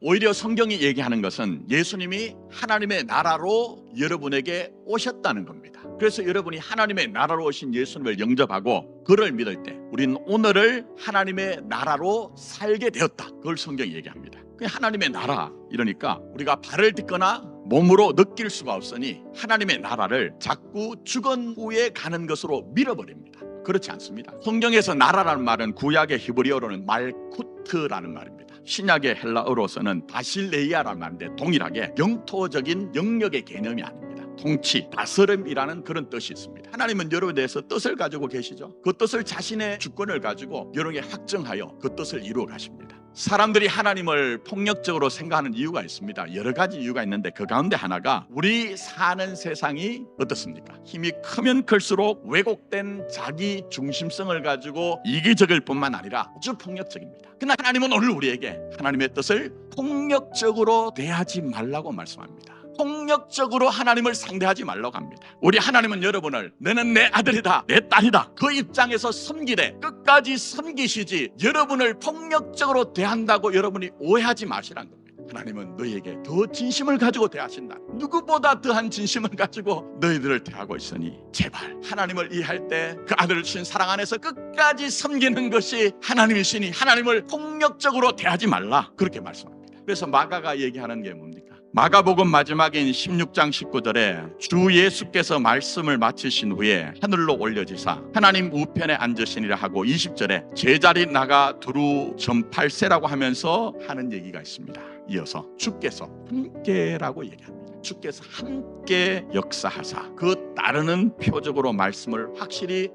오히려 성경이 얘기하는 것은 예수님이 하나님의 나라로 여러분에게 오셨다는 겁니다. 그래서 여러분이 하나님의 나라로 오신 예수님을 영접하고 그를 믿을 때 우리는 오늘을 하나님의 나라로 살게 되었다. 그걸 성경이 얘기합니다. 하나님의 나라 이러니까 우리가 발을 딛거나 몸으로 느낄 수가 없으니 하나님의 나라를 자꾸 죽은 후에 가는 것으로 밀어버립니다. 그렇지 않습니다. 성경에서 나라라는 말은 구약의 히브리어로는 말쿠트라는 말입니다. 신약의 헬라어로서는 바실레이아라는 말인데 동일하게 영토적인 영역의 개념이 아닙니다. 통치, 다스림이라는 그런 뜻이 있습니다. 하나님은 여러분에 대해서 뜻을 가지고 계시죠. 그 뜻을 자신의 주권을 가지고 여러분에게 확정하여 그 뜻을 이루어 가십니다. 사람들이 하나님을 폭력적으로 생각하는 이유가 있습니다. 여러 가지 이유가 있는데 그 가운데 하나가 우리 사는 세상이 어떻습니까? 힘이 크면 클수록 왜곡된 자기 중심성을 가지고 이기적일 뿐만 아니라 아주 폭력적입니다. 그러나 하나님은 오늘 우리에게 하나님의 뜻을 폭력적으로 대하지 말라고 말씀합니다. 폭력적으로 하나님을 상대하지 말라고 합니다. 우리 하나님은 여러분을 너는 내 아들이다, 내 딸이다 그 입장에서 섬기되 끝까지 섬기시지 여러분을 폭력적으로 대한다고 여러분이 오해하지 마시라는 겁니다. 하나님은 너희에게 더 진심을 가지고 대하신다. 누구보다 더한 진심을 가지고 너희들을 대하고 있으니 제발 하나님을 이해할 때 그 아들을 주신 사랑 안에서 끝까지 섬기는 것이 하나님이시니 하나님을 폭력적으로 대하지 말라 그렇게 말씀합니다. 그래서 마가가 얘기하는 게 뭡니까? 마가복음 마지막인 16장 19절에 주 예수께서 말씀을 마치신 후에 하늘로 올려지사 하나님 우편에 앉으시니라 하고 20절에 제자리 나가 두루 전팔세라고 하면서 하는 얘기가 있습니다. 이어서 주께서 함께라고 얘기합니다. 주께서 함께 역사하사 그 따르는 표적으로 말씀을 확실히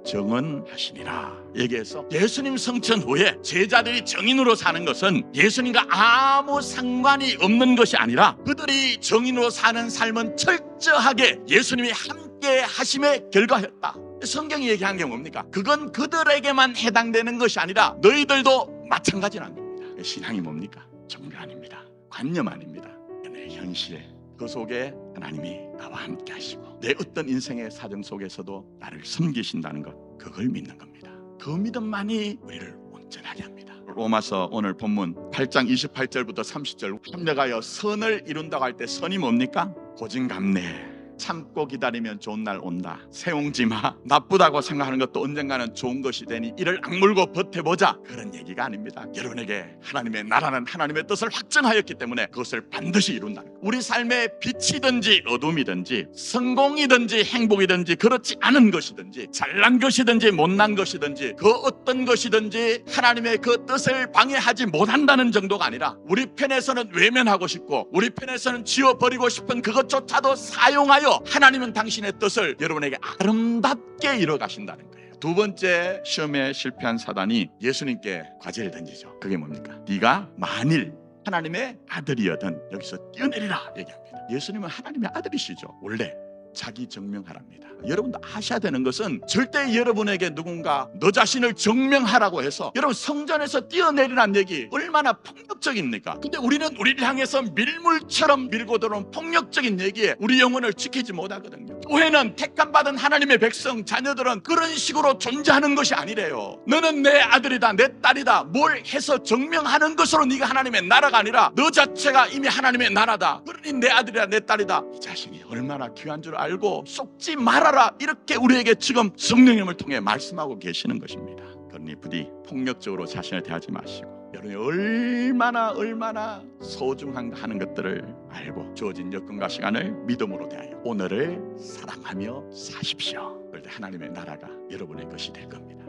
정언하시니라 얘기해서 예수님 성천 후에 제자들이 정인으로 사는 것은 예수님과 아무 상관이 없는 것이 아니라 그들이 정인으로 사는 삶은 철저하게 예수님이 함께 하심의 결과였다. 성경이 얘기한 게 뭡니까? 그건 그들에게만 해당되는 것이 아니라 너희들도 마찬가지라는 겁니다. 신앙이 뭡니까? 종교 아닙니다. 관념 아닙니다. 내 현실에 그 속에 하나님이 나와 함께 하시고 내 어떤 인생의 사정 속에서도 나를 섬기신다는 것 그걸 믿는 겁니다. 그 믿음만이 우리를 온전하게 합니다. 로마서 오늘 본문 8장 28절부터 30절 합력하여 선을 이룬다고 할 때 선이 뭡니까? 고진감래 참고 기다리면 좋은 날 온다. 세옹지마 나쁘다고 생각하는 것도 언젠가는 좋은 것이 되니 이를 악물고 버텨보자 그런 얘기가 아닙니다. 여러분에게 하나님의 나라는 하나님의 뜻을 확정하였기 때문에 그것을 반드시 이룬다는 거예요. 우리 삶의 빛이든지 어둠이든지 성공이든지 행복이든지 그렇지 않은 것이든지 잘난 것이든지 못난 것이든지 그 어떤 것이든지 하나님의 그 뜻을 방해하지 못한다는 정도가 아니라 우리 편에서는 외면하고 싶고 우리 편에서는 지워버리고 싶은 그것조차도 사용하여 하나님은 당신의 뜻을 여러분에게 아름답게 이뤄 가신다는 거예요. 두 번째 시험에 실패한 사단이 예수님께 과제를 던지죠. 그게 뭡니까? 네가 만일 하나님의 아들이여든 여기서 뛰어내리라 얘기합니다. 예수님은 하나님의 아들이시죠. 원래 자기 증명하랍니다. 여러분도 아셔야 되는 것은 절대 여러분에게 누군가 너 자신을 증명하라고 해서 여러분 성전에서 뛰어내리라는 얘기 얼마나 폭력적입니까? 근데 우리는 우리를 향해서 밀물처럼 밀고 들어온 폭력적인 얘기에 우리 영혼을 지키지 못하거든요. 교회는 택함받은 하나님의 백성 자녀들은 그런 식으로 존재하는 것이 아니래요. 너는 내 아들이다 내 딸이다 뭘 해서 증명하는 것으로 네가 하나님의 나라가 아니라 너 자체가 이미 하나님의 나라다. 그러니 내 아들이다 내 딸이다. 이 자신이 얼마나 귀한 줄 알고 속지 말아라 이렇게 우리에게 지금 성령님을 통해 말씀하고 계시는 것입니다. 그러니 부디 폭력적으로 자신을 대하지 마시고 여러분이 얼마나 소중한가 하는 것들을 알고 주어진 여건과 시간을 믿음으로 대하여 오늘을 사랑하며 사십시오. 그럴 때 하나님의 나라가 여러분의 것이 될 겁니다.